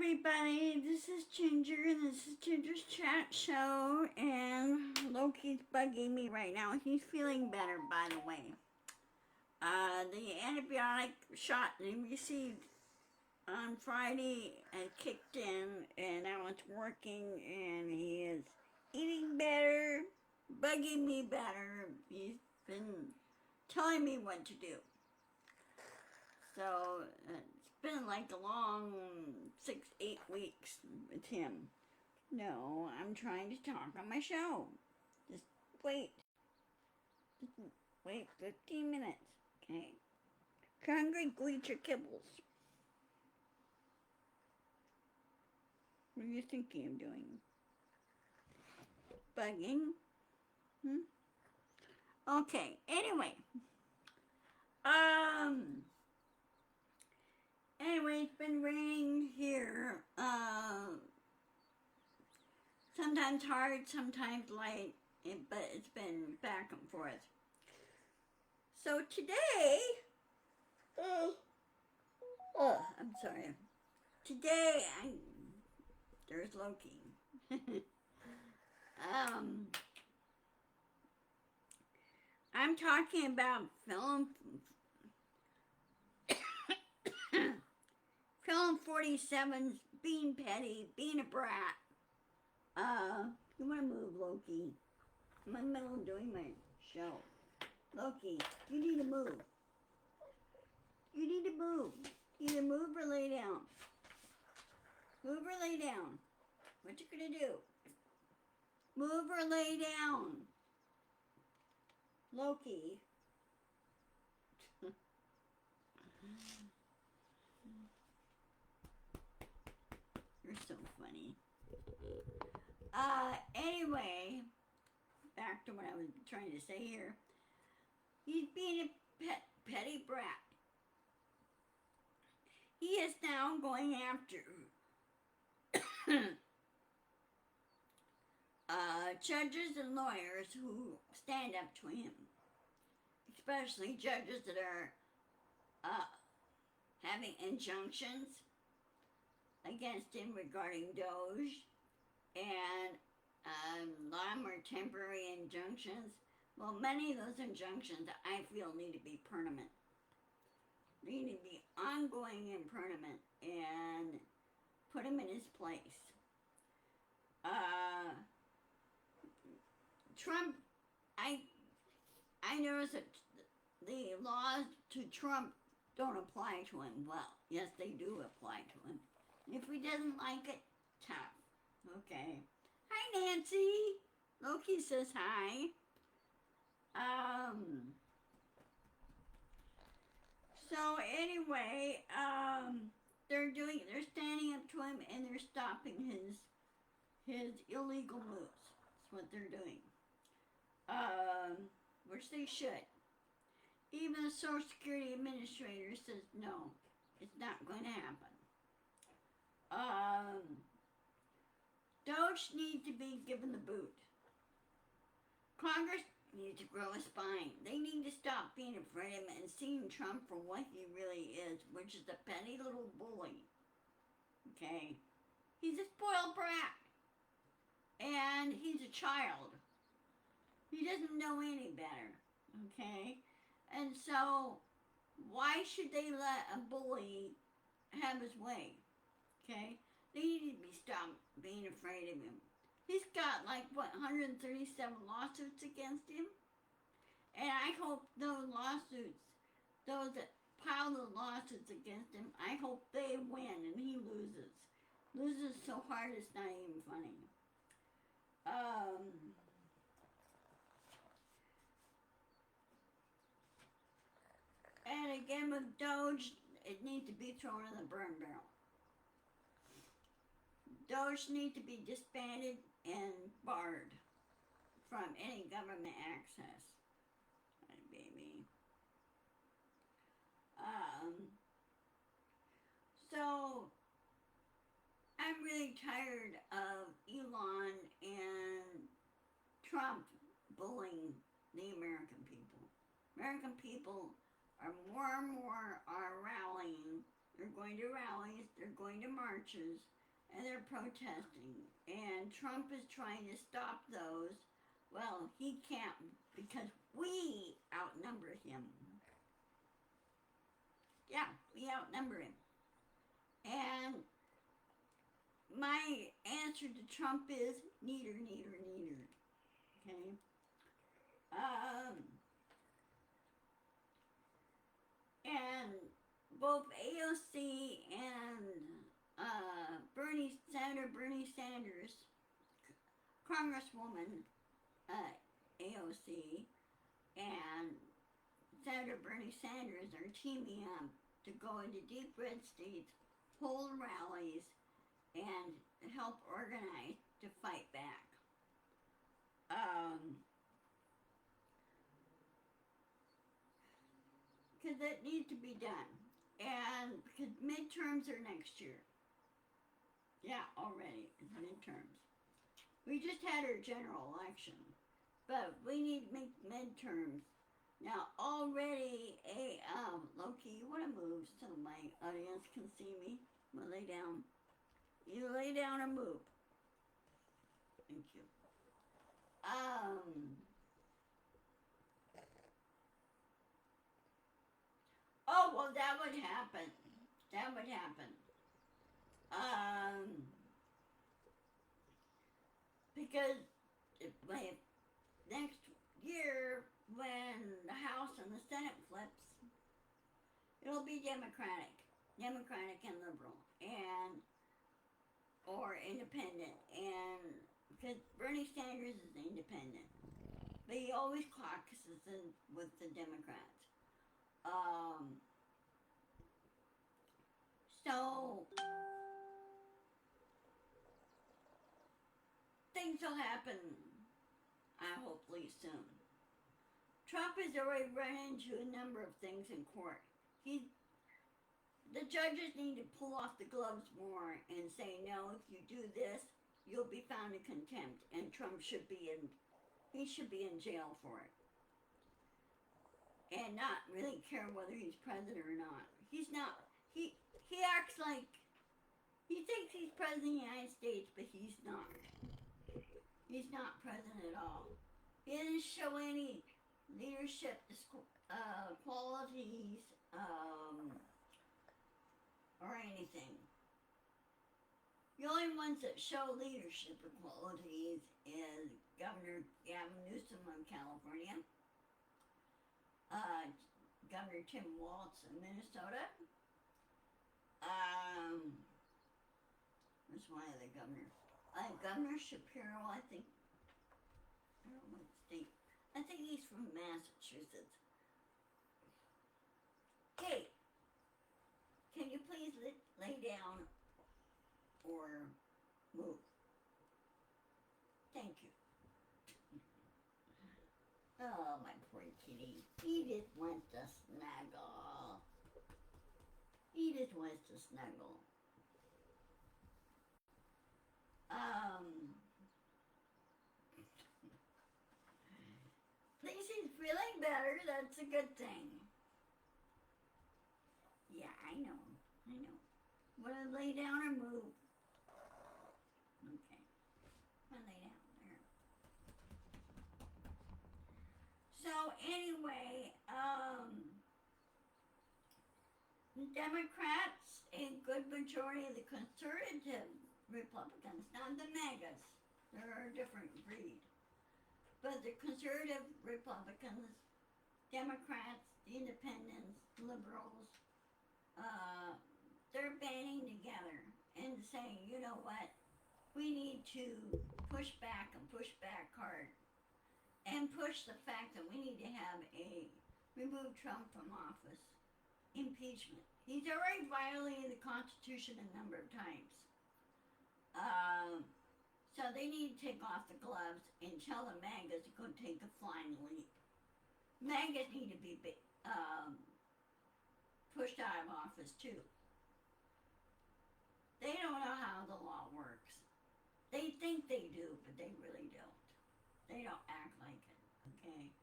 everybody, this is Ginger, and this is Ginger's chat show, and Loki's bugging me right now. He's feeling better, by the way. The antibiotic shot he received on Friday had kicked in, and now it's working, and he is eating better, bugging me better. He's been telling me what to do. So, it's been like a long 6-8 weeks with him. No, I'm trying to talk on my show. Just wait. Just wait 15 minutes, okay? If you're hungry, go eat your kibbles. What are you thinking of doing? Bugging? Okay, anyway. Anyway, it's been raining here. Sometimes hard, sometimes light, but it's been back and forth. So today, I'm sorry. Today, there's Loki. I'm talking about Felon 47's being petty, being a brat. You want to move, Loki? I'm in the middle of doing my show. Loki, you need to move. You need to move. Either move or lay down. Move or lay down. What you gonna do? Move or lay down. Loki. You're so funny. Anyway, back to what I was trying to say here. He's being a petty brat. He is now going after judges and lawyers who stand up to him, especially judges that are having injunctions against him regarding Doge, and a lot more temporary injunctions. Well, many of those injunctions I feel need to be permanent. They need to be ongoing and permanent, and put him in his place. Trump, I noticed that the laws to Trump don't apply to him. Well, yes, they do apply to him. If he doesn't like it, tough. Okay. Hi, Nancy. Loki says hi. So anyway, they're standing up to him, and they're stopping his illegal moves. That's what they're doing. Which they should. Even the Social Security Administrator says no, it's not going to happen. Doge needs to be given the boot. Congress needs to grow a spine. They need to stop being afraid of him and seeing Trump for what he really is, which is a petty little bully. Okay? He's a spoiled brat. And he's a child. He doesn't know any better. Okay? And so, why should they let a bully have his way? Okay? They need to stopped being afraid of him. He's got 137 lawsuits against him. And I hope those lawsuits, those that pile the lawsuits against him, I hope they win and he loses. Loses so hard it's not even funny. And again with Doge, it needs to be thrown in the burn barrel. Doge need to be disbanded and barred from any government access. Hi, baby. So I'm really tired of Elon and Trump bullying the American people. American people are more and more rallying. They're going to rallies, they're going to marches, and they're protesting. And Trump is trying to stop those. Well, he can't because we outnumber him. Yeah, we outnumber him. And my answer to Trump is neater, neater, neater. Okay? And both AOC and Senator Bernie Sanders, Congresswoman AOC, and Senator Bernie Sanders are teaming up to go into deep red states, hold rallies, and help organize to fight back. Because that needs to be done. And because midterms are next year. Yeah, already, it's midterms. We just had our general election, but we need to make midterms. Now, already Loki, you want to move so my audience can see me? I'm going to lay down. You lay down or move. Thank you. Oh, well, that would happen. That would happen. Because if next year, when the House and the Senate flips, it'll be Democratic and liberal, and or independent, and because Bernie Sanders is independent, but he always caucuses in with the Democrats. So things will happen, hopefully soon. Trump has already run into a number of things in court. The judges need to pull off the gloves more and say, no, if you do this, you'll be found in contempt, and Trump should be in jail for it. And not really care whether he's president or not. He's not. He acts like he thinks he's president of the United States, but he's not. He's not president at all. He doesn't show any leadership qualities or anything. The only ones that show leadership qualities is Governor Gavin Newsom of California, Governor Tim Walz of Minnesota. There's one other governor. Governor Shapiro, I think. I don't know what state. I think he's from Massachusetts. Hey, can you please lay down or move? Thank you. Oh, my poor kitty. He just wants to snuggle. He just wants to snuggle. At least he's feeling better. That's a good thing. Yeah, I know. Want to lay down or move? Okay. I'm gonna lay down there. So anyway, the Democrats, a good majority of the conservative Republicans, not the MAGAs, they're a different breed, but the conservative Republicans, Democrats, the independents, liberals, they're banding together and saying, you know what, we need to push back and push back hard and push the fact that we need to have remove Trump from office, impeachment. He's already violated the Constitution a number of times. So they need to take off the gloves and tell the MAGAs to go take a flying leap. MAGAs need to be pushed out of office too. They don't know how the law works. They think they do, but they really don't. They don't act like it, okay?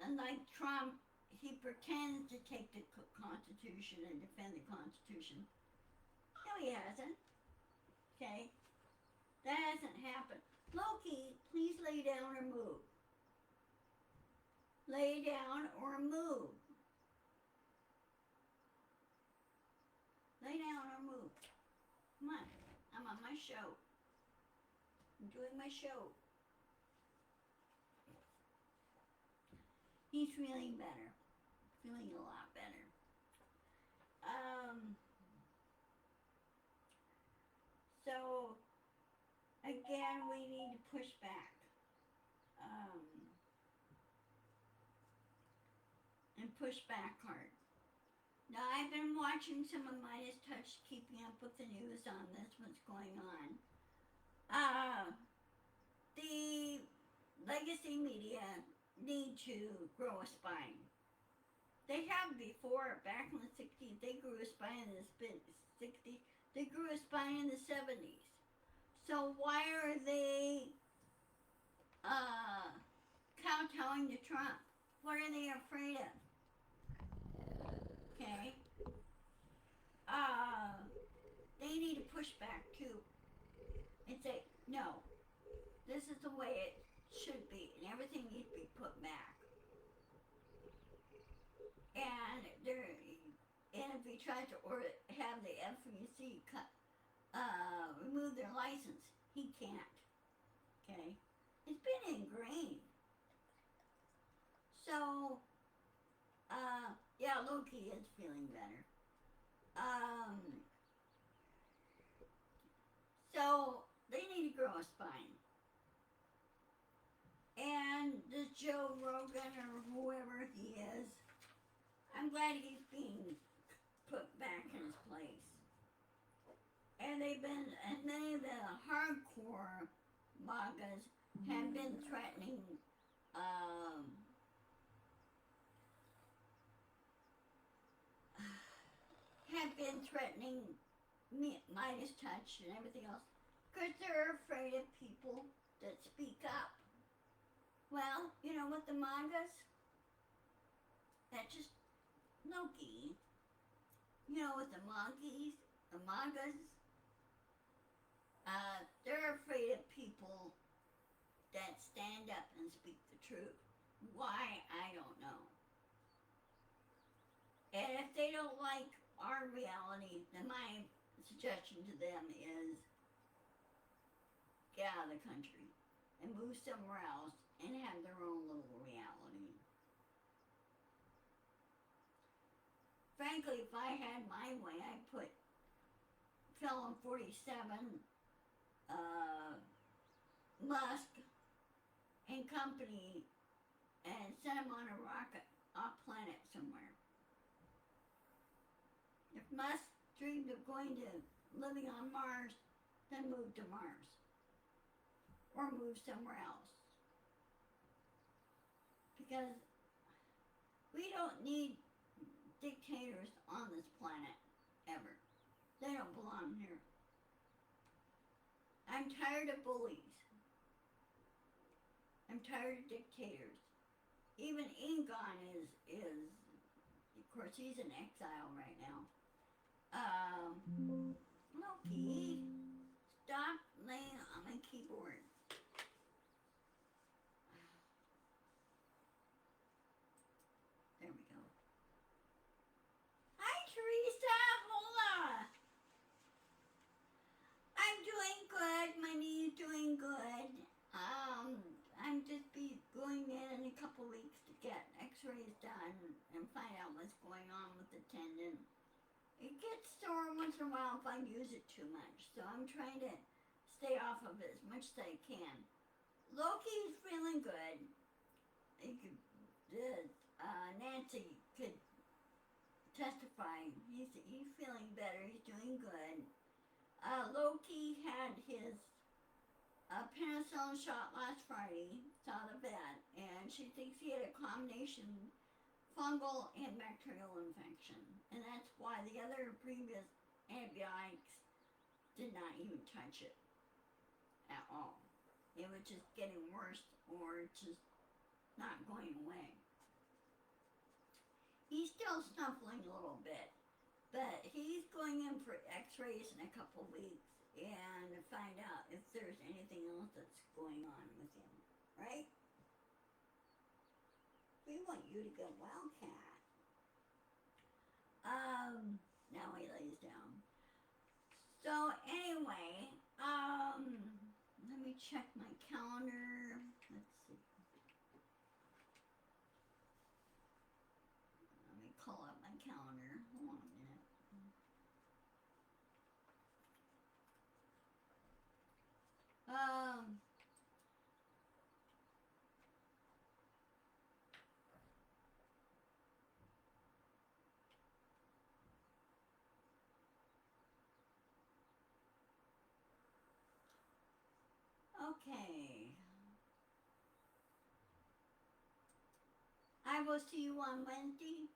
And like Trump, he pretends to take the Constitution and defend the Constitution. No, he hasn't. Okay? That hasn't happened. Loki, please lay down or move. Lay down or move. Lay down or move. Come on. I'm on my show. I'm doing my show. He's feeling better. Feeling a lot better. So, again, we need to push back. And push back hard. Now, I've been watching some of Midas Touch, keeping up with the news on this, what's going on. The legacy media need to grow a spine. They have before, back in the 60s, they grew a spine in the 60s, they grew a spine in the 70s. So why are they kowtowing to Trump? What are they afraid of? Okay? They need to push back too and say, no, this is the way it should be, and everything needs to be put back. And if he tries to have the FEC remove their license, he can't. Okay? It's been ingrained. So, yeah, Loki is feeling better. So, they need to grow a spine. And this Joe Rogan or whoever he is, I'm glad he's being put back in his place. And many of the hardcore MAGAs have been threatening, Midas Touch and everything else, because they're afraid of people that speak up. Well, you know what the MAGAs? That's just Loki. You know what the MAGAs? They're afraid of people that stand up and speak the truth. Why? I don't know. And if they don't like our reality, then my suggestion to them is get out of the country and move somewhere else and have their own little reality. Frankly, if I had my way, I'd put Felon 47, Musk, and company and send them on a rocket off planet somewhere. If Musk dreamed of going to living on Mars, then move to Mars. Or move somewhere else. Because we don't need dictators on this planet, ever. They don't belong here. I'm tired of bullies. I'm tired of dictators. Even Ingon is, of course, he's in exile right now. Loki, stop laying on my keyboard. There we go. Hi, Teresa. Hola. I'm doing good. My knee's doing good. I'm just be going in a couple weeks to get x-rays done and find out what's going on with the tendon. It gets sore once in a while if I use it too much, so I'm trying to stay off of it as much as I can. Loki's feeling good. Nancy could testify. He's feeling better. He's doing good. Loki had his penicillin shot last Friday. Saw the vet, and she thinks he had a combination fungal and bacterial infection, and that's why the other previous antibiotics did not even touch it at all. It was just getting worse or just not going away. He's still snuffling a little bit, but he's going in for x-rays in a couple weeks and to find out if there's anything else that's going on with him, right? We want you to go, Wildcat. Now he lays down. So anyway, let me check my calendar. Let's see. Let me call up my calendar. Hold on a minute. Okay. I will see you on Wednesday.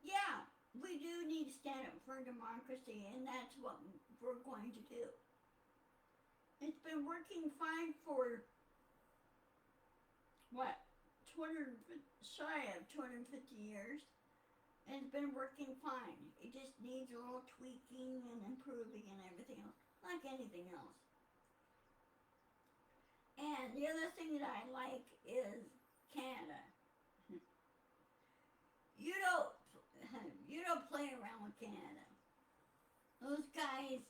Yeah, we do need to stand up for democracy, and that's what we're going to do. It's been working fine for, what, 200, shy of 250 years, and it's been working fine. It just needs a little tweaking and improving and everything else, like anything else. And the other thing that I like is Canada. You don't play around with Canada. Those guys,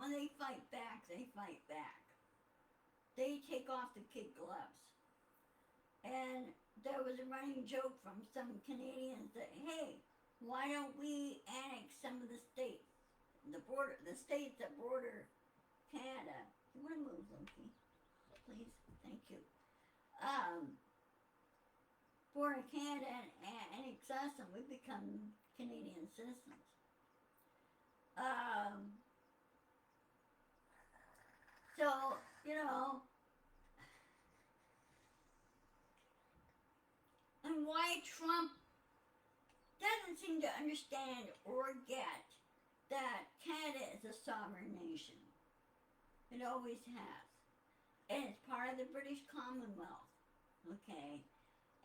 when they fight back, they fight back. They take off the kid gloves. And there was a running joke from some Canadians that, hey, why don't we annex some of the states, the states that border Canada? You want to move, Loki? Please, thank you. Border Canada and annex us, and we become Canadian citizens. So, and why Trump doesn't seem to understand or get that Canada is a sovereign nation. It always has. And it's part of the British Commonwealth, okay?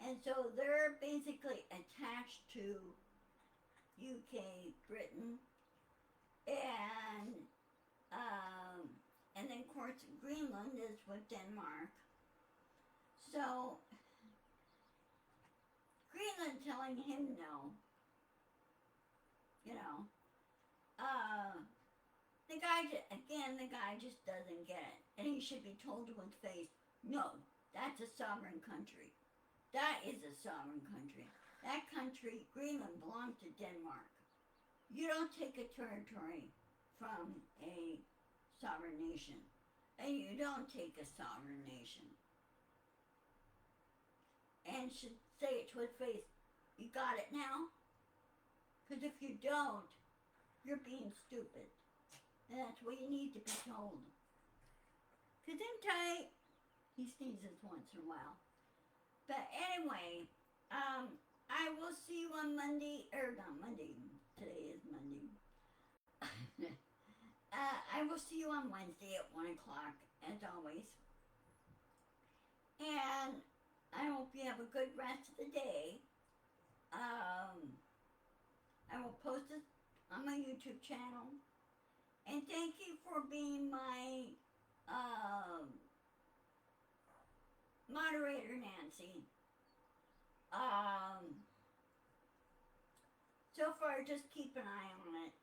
And so they're basically attached to UK, Britain, and then of course Greenland is with Denmark. So Greenland telling him no, the guy just doesn't get it. And he should be told to his face, no, that's a sovereign country. That is a sovereign country. That country, Greenland, belongs to Denmark. You don't take a territory from a sovereign nation. And you don't take a sovereign nation. And should say it to his face, you got it now? Because if you don't, you're being stupid. And that's what you need to be told. Because in tight, he sneezes once in a while. But anyway, I will see you on Monday, or not Monday, today is Monday. I will see you on Wednesday at 1 o'clock, as always. And I hope you have a good rest of the day. I will post this on my YouTube channel. And thank you for being my moderator, Nancy. So far, just keep an eye on it.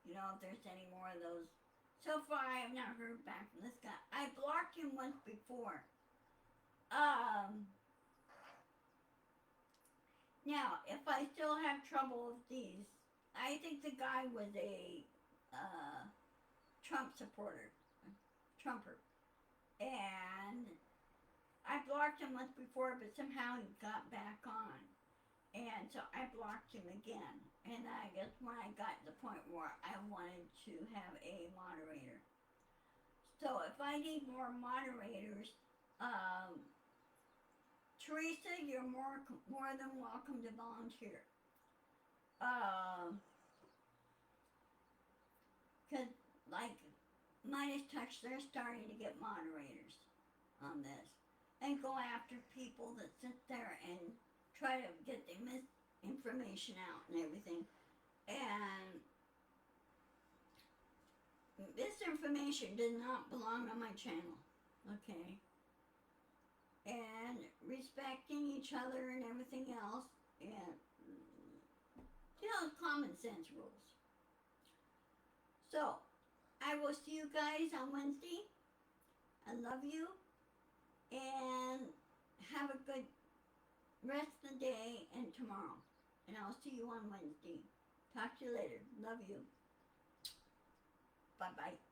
If there's any more of those. So far, I have not heard back from this guy. I blocked him once before. Now, if I still have trouble with these, I think the guy was a Trump supporter, Trumper. And I blocked him once before, but somehow he got back on. And so I blocked him again. And I guess when I got to the point where I wanted to have a moderator. So if I need more moderators, Teresa, you're more than welcome to volunteer. Because, like, Midas Touch, they're starting to get moderators on this. And go after people that sit there and try to get the misinformation out and everything. And this information did not belong on my channel, okay? And respecting each other and everything else, and common sense rules. So, I will see you guys on Wednesday. I love you, and have a good rest of the day and tomorrow. And I'll see you on Wednesday. Talk to you later. Love you. Bye-bye.